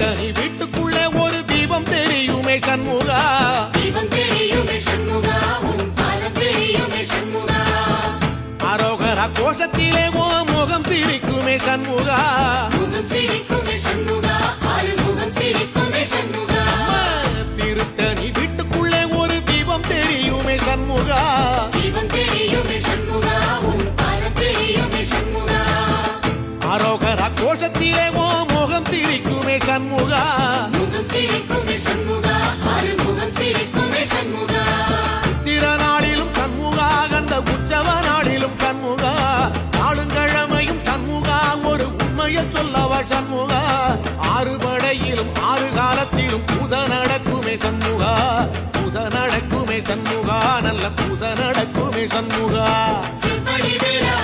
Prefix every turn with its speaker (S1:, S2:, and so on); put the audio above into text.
S1: திருத்தணி வீட்டுக்குள்ளே ஒரு தீபம் தெரியுமே சண்முகா,
S2: தீபம் தெரியுமே சண்முகா, உன் பாதம் தெரியுமே சண்முகா.
S1: அரோகரா கோஷத்திலே ஓ முகம் சிரிக்குமே சண்முகா,
S2: முகம் சிரிக்குமே சண்முகா, ஆறுமுகம் சிரிக்குமே சண்முகா.
S1: திருத்தணி வீட்டுக்குள்ளே ஒரு தீபம் தெரியுமே சண்முகா,
S2: தீபம் தெரியுமே சண்முகா, உன் பாதம் தெரியுமே சண்முகா.
S1: அரோகரா கோஷத்திலே ஓ முகம் சிரிக்குமே சண்முகா,
S2: முகம் சிரிக்குமே சண்முகா, ஆறுமுகம் சிரிக்குமே சண்முகா.
S1: சித்திர நாளிலும் சண்முகா, கந்த உற்சவ நாளிலும் சண்முகா, நாளுங்கிழமையும் சண்முகா, ஒரு உண்மையை சொல்லவா சண்முகா, ஆறு படையிலும் ஆறு காலத்திலும் பூச நடக்குமே சண்முகா, பூச நடக்குமே சண்முகா, நல்ல பூச நடக்குமே சண்முகா.
S2: செவ்வடி வேலா